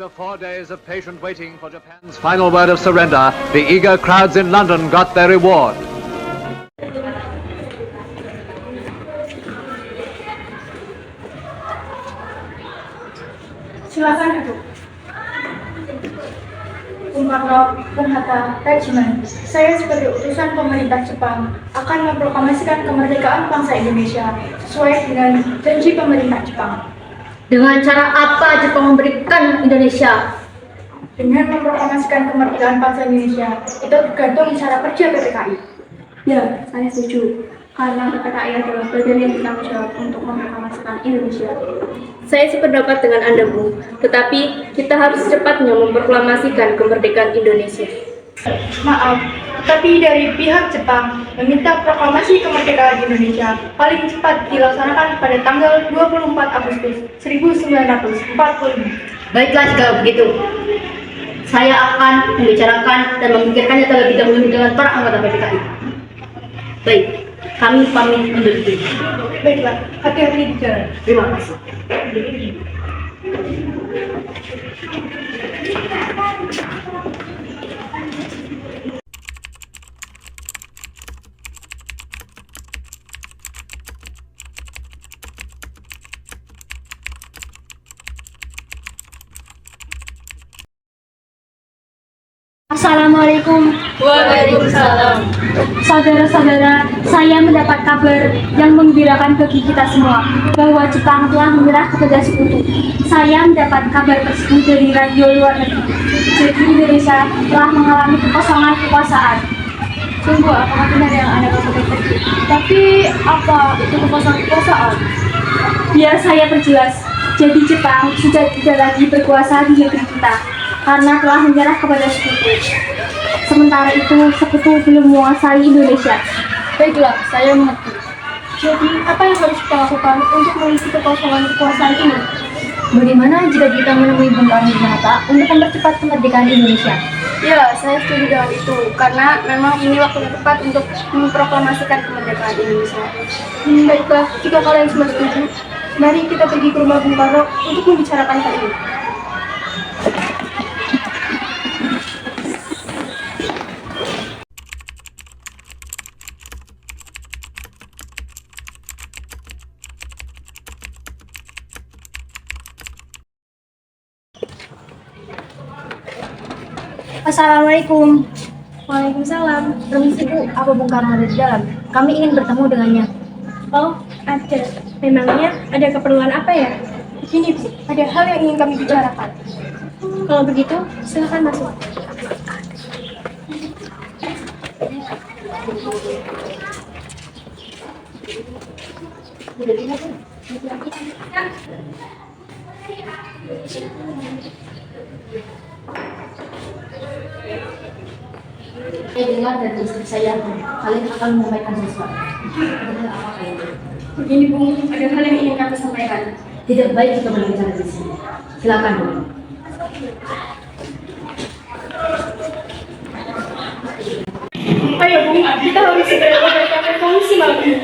After 4 days of patient waiting for Japan's final word of surrender, the eager crowds in London got their reward. Silakan duduk. Soekarno, Bung Hatta, Regimen. Saya sebagai utusan pemerintah Jepang akan memproklamasikan kemerdekaan bangsa Indonesia sesuai dengan janji pemerintah Jepang. Dengan cara apa Jepang memberikan Indonesia? Dengan memproklamasikan kemerdekaan bangsa Indonesia, itu tergantung cara kerja PPKI. Ya, saya setuju. Karena PPKI adalah badan yang bertanggung jawab untuk memproklamasikan Indonesia. Saya sependapat dengan Anda, Bu. Tetapi kita harus secepatnya memproklamasikan kemerdekaan Indonesia. Maaf, tetapi dari pihak Jepang meminta proklamasi kemerdekaan Indonesia paling cepat dilaksanakan pada tanggal 24 Agustus 1945. Baiklah jika begitu. Saya akan membicarakan dan memikirkannya terlebih dahulu dengan para anggota PPKI. Baik, kami pamit undur diri. Baiklah, hati-hati di jalan. Terima kasih. Assalamualaikum. Waalaikumsalam. Saudara-saudara, saya mendapat kabar yang menggembirakan bagi kita semua bahwa Jepang telah menyerah kepada sekutu. Saya mendapat kabar tersebut dari radio luar negeri. Jadi Indonesia telah mengalami kekosongan kekuasaan. Sungguh, apakah benar yang Anda katakan tadi? Tapi apa itu kekosongan kekuasaan? Biar saya perjelas. Jadi Jepang sudah tidak lagi berkuasa di negeri kita karena telah menyerah kepada sekutu. Sementara itu, sekutu belum menguasai Indonesia. Baiklah, saya mengerti. Jadi, apa yang harus kita lakukan untuk mengisi kekosongan kekuasaan ini? Bagaimana jika kita menemui Bung Karno dan Hatta untuk mempercepat kemerdekaan Indonesia? Ya, saya setuju dengan itu, karena memang ini waktu yang tepat untuk memproklamasikan kemerdekaan Indonesia. Baiklah, jika kalian semua setuju, mari kita pergi ke rumah Bung Karno untuk membicarakan hal ini. Assalamualaikum. Waalaikumsalam. Permisi Bu, apa Bung Karno ada di dalam? Kami ingin bertemu dengannya. Oh, ada. Memangnya ada keperluan apa ya? Begini, Bu, ada hal yang ingin kami bicarakan. Kalau begitu, silakan masuk. Saya dengar dari istri saya, kalian akan menyampaikan sesuatu. Padahal apa kalian? Begini, Bu, ada hal yang ingin kami sampaikan. Tidak baik kita berbicara di sini. Silakan Bu. Ayo, Bu, kita harus segera memberitakan komisi malam ini.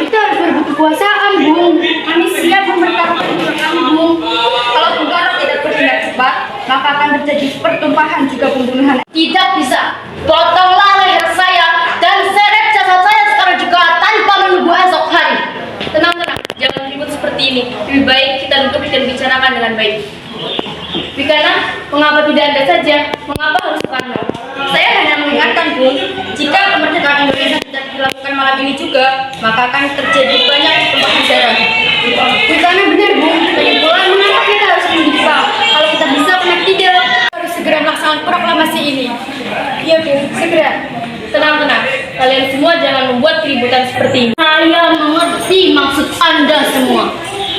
Kita harus berebut kekuasaan, Bu. Kami siap memberitakan kami, Bu. Kalau Bung Karno tidak bertindak cepat, maka akan terjadi pertumpahan juga pembunuhan. Tidak bisa. Potonglah leher saya dan seret jasad saya sekarang juga tanpa menunggu esok hari. Tenang, jangan ribut seperti ini. Lebih baik kita duduk dan bicarakan dengan baik. Bikana, mengapa tidak Anda saja? Mengapa harus Soekarno? Saya hanya mengingatkan, Bung, jika kemerdekaan Indonesia tidak dilakukan malam ini juga, maka akan terjadi banyak tumpahan darah. Bikana benar, Bu. Lagi pula, mengapa kita harus menunggu Jepang? Kalau kita bisa, kenapa tidak? Harus segera melaksanakan proklamasi ini. Iya, Bu, segera. Tenang, kalian semua jangan membuat keributan seperti ini. Saya mengerti maksud Anda semua.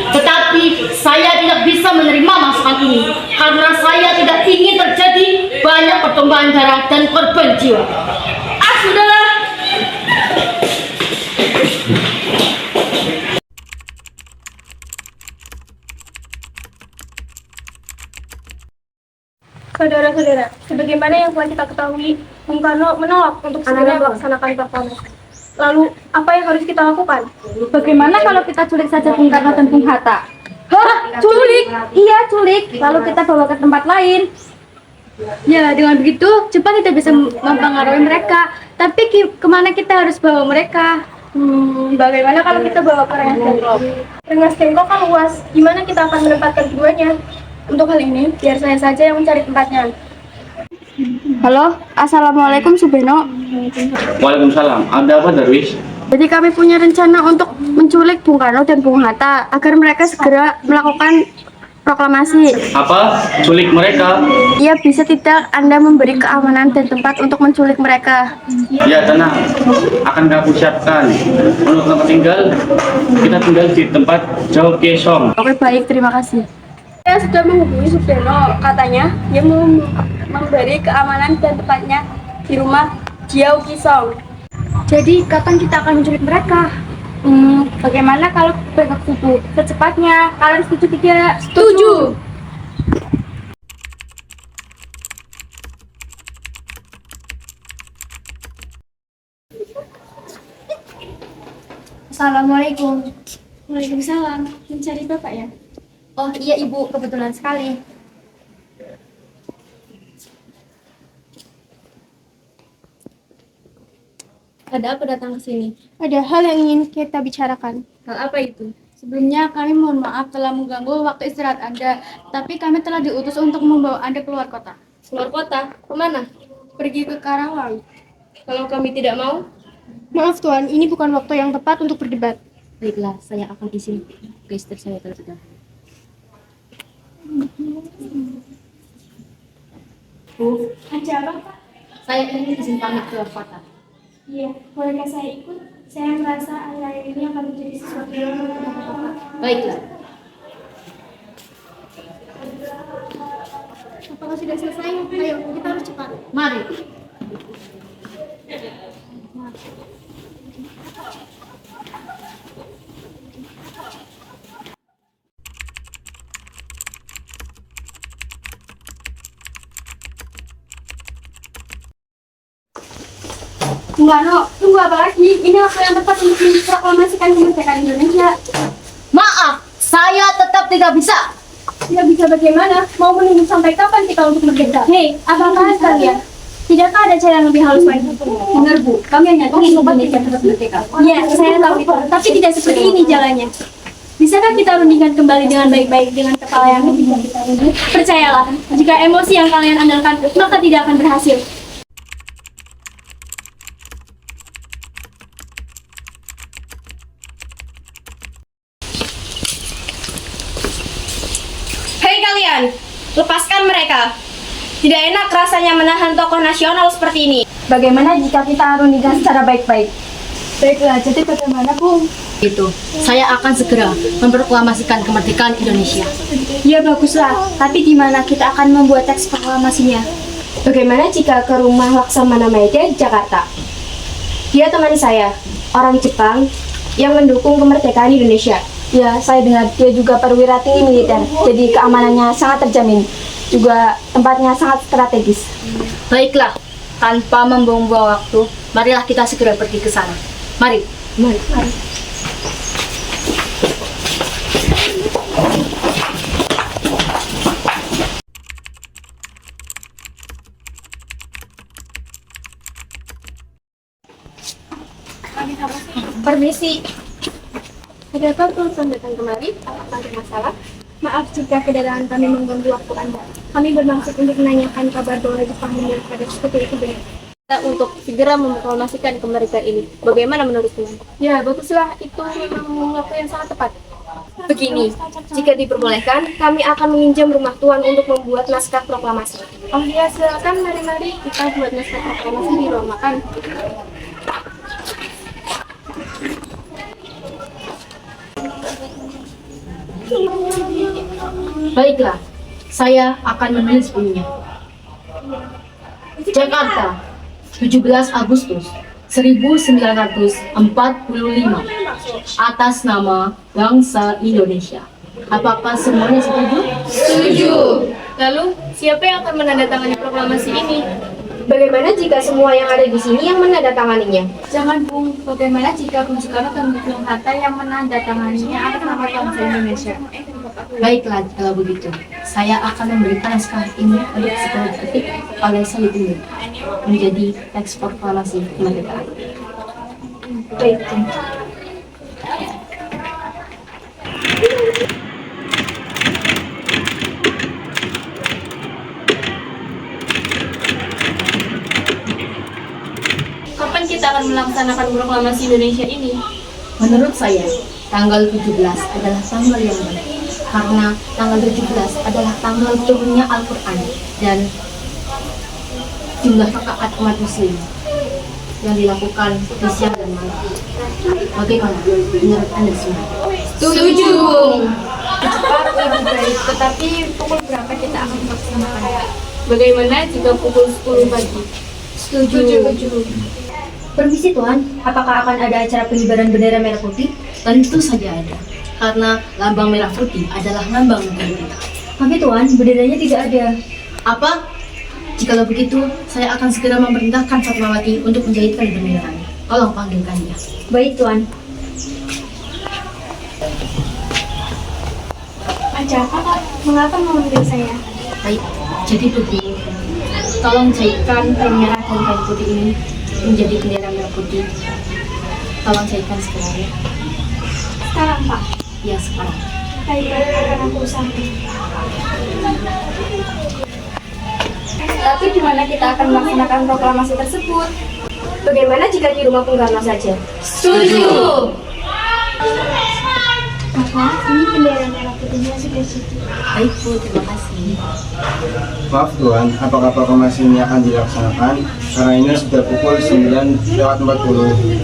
Tetapi saya tidak bisa menerima masukan ini karena saya tidak ingin terjadi banyak pertumpahan darah dan korban jiwa. Sudahlah. Saudara-saudara, sebagaimana yang telah kita ketahui, Bung Karno menolak untuk segera melaksanakan proklamasi. Lalu, apa yang harus kita lakukan? Bagaimana kalau kita culik saja Bung Karno dan Bung Hatta? Hah? Culik? Iya, culik. Lalu kita bawa ke tempat lain. Ya, dengan begitu Jepang tidak bisa mempengaruhi mereka. Tapi kemana kita harus bawa mereka? Bagaimana kalau kita bawa ke Rengas Dengklok? Rengas Dengklok kan luas. Gimana kita akan menempatkan keduanya? Untuk hal ini, biar saya saja yang mencari tempatnya. Halo, Assalamualaikum Subeno. Waalaikumsalam. Ada apa, Darwis? Jadi kami punya rencana untuk menculik Bung Karno dan Bung Hatta agar mereka segera melakukan proklamasi. Apa? Culik mereka? Iya, bisa tidak Anda memberi keamanan dan tempat untuk menculik mereka? Ya, tenang. Akan kami siapkan. Untuk tempat tinggal, kita tinggal di tempat Jauh Kesong. Oke, baik, terima kasih. Saya sudah menghubungi Subeno. Katanya dia mau memberi keamanan dan tempatnya di rumah Jiao Kisong. Jadi kapan kita akan menculik mereka? Bagaimana kalau besok subuh? Secepatnya, kalian setuju tidak? Setuju. Assalamualaikum. Waalaikumsalam. Mencari Bapak ya? Oh iya Ibu, kebetulan sekali. Ada apa datang ke sini? Ada hal yang ingin kita bicarakan. Hal apa itu? Sebelumnya kami mohon maaf telah mengganggu waktu istirahat Anda, tapi kami telah diutus untuk membawa Anda keluar kota. Keluar kota? Kemana? Pergi ke Karawang. Kalau kami tidak mau? Maaf Tuan, ini bukan waktu yang tepat untuk berdebat. Baiklah, saya akan izin ke istri saya terlebih dahulu. Bu, Ada apa, Pak? saya ingin izin pamit keluar kota. Iya, bolehkah saya ikut? Saya merasa akhir-akhir ini akan menjadi sesuatu yang berbeda Bapak. Baiklah. Apakah sudah selesai? Ayo, kita harus cepat. Mari. Bung Karno, tunggu apa lagi? Ini waktu yang tepat untuk memproklamasikan kemerdekaan Indonesia. Maaf, saya tetap tidak bisa. Tidak bisa bagaimana? Mau menunggu sampai kapan kita untuk merdeka? Hei, apakah kalian? Tidakkah ada cara yang lebih halus lagi? Benar Bu, kami hanya ingin Indonesia tetap merdeka. Iya, saya tahu itu. Tapi tidak seperti ini jalannya. Bisakah kita rundingkan kembali dengan baik-baik dengan kepala yang lebih kita runding? Percayalah, jika emosi yang kalian andalkan, maka tidak akan berhasil. Hei kalian, lepaskan mereka. Tidak enak rasanya menahan tokoh nasional seperti ini. Bagaimana jika kita rundingkan secara baik-baik? Baiklah, jadi bagaimana Bung? Itu, saya akan segera memproklamasikan kemerdekaan Indonesia. Ya baguslah, tapi di mana kita akan membuat teks proklamasinya? Bagaimana jika ke rumah Laksamana Maeda di Jakarta? Dia teman saya, orang Jepang yang mendukung kemerdekaan Indonesia. Ya, saya dengar dia juga perwira tinggi militer, jadi keamanannya sangat terjamin. Juga tempatnya sangat strategis. Baiklah, tanpa membuang-buang waktu, marilah kita segera pergi ke sana. Mari. Mari. Permisi. Ada apa telepon datang kemari? Apakah ada masalah? Maaf jika kedatangan kami mengganggu waktu Anda. Kami bermaksud untuk menanyakan kabar bahwa Jepang pada seperti itu benar. Kita untuk segera memproklamasikan kemerdekaan ini. Bagaimana menurut kalian? Ya, baguslah. Itu memang waktu yang sangat tepat. Begini, jika diperbolehkan, kami akan meminjam rumah Tuan untuk membuat naskah proklamasi. Oh ya, silakan. Mari-mari kita buat naskah proklamasi di ruang makan. Baiklah, saya akan menulis bunyinya. Jakarta, 17 Agustus 1945, atas nama bangsa Indonesia. Apakah semuanya setuju? Setuju. Lalu, siapa yang akan menandatangani proklamasi ini? Bagaimana jika semua yang ada di sini yang menandatanganinya? Jangan Bung, bagaimana jika Bung Soekarno dan Bung Hatta yang menandatanganinya atas nama bangsa Indonesia? Baiklah, kalau begitu, saya akan memberikan naskah ini pada 10 detik oleh Salibumi menjadi teks proklamasi kemerdekaan. Baik, Tun. Kapan kita akan melaksanakan proklamasi Indonesia ini? Menurut saya, tanggal 17 adalah tanggal yang baik karena tanggal 17 adalah tanggal turunnya Al-Quran dan jumlah rakaat umat muslim yang dilakukan di siang dan malam. Bagaimana menurut Anda semua? Setuju. Cepat lebih baik, tetapi pukul berapa kita akan melaksanakan? Bagaimana jika pukul 10 pagi? Setuju. Permisi Tuan, apakah akan ada acara pengibaran bendera merah putih? Tentu saja ada, karena lambang merah putih adalah lambang negara kita. Tapi Tuan, benderanya tidak ada. Apa? Jikalau begitu, saya akan segera memerintahkan Fatmawati untuk menjahitkan bendera. Tolong panggilkannya. Baik Tuan. Ada apa, Kak? Mengapa memanggil saya? Baik, jadi begini. Tolong jahitkan kain merah dan kain putih ini menjadi bendera merah putih. Tolong jahitkan segera ya. Sekarang, Pak. Ya, sekarang. Baik-baik akan aku usahakan. Tapi di mana kita akan melaksanakan proklamasi tersebut? Bagaimana jika di rumah Bung Karno saja? Setuju! Kakak, ini bendera merah putihnya sudah situ. Baik Bu, terima kasih. Maaf Tuan, apakah proklamasi ini akan dilaksanakan? Karena ini sudah pukul 9:40.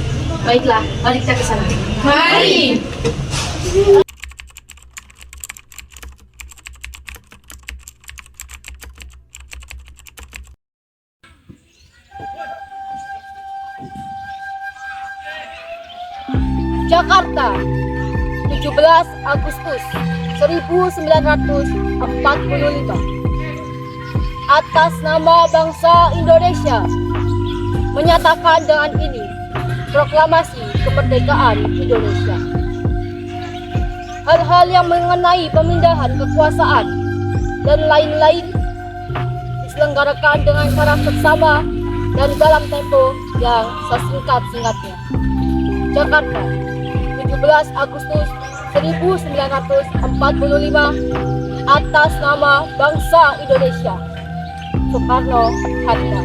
Baiklah, mari kita ke sana. Mari! Jakarta, 17 Agustus 1945. Atas nama bangsa Indonesia, menyatakan dengan ini proklamasi kemerdekaan Indonesia. Hal-hal yang mengenai pemindahan kekuasaan dan lain-lain diselenggarakan dengan cara seksama dan dalam tempo yang sesingkat-singkatnya. Jakarta, 17 Agustus 1945, atas nama bangsa Indonesia. Soekarno-Hatta.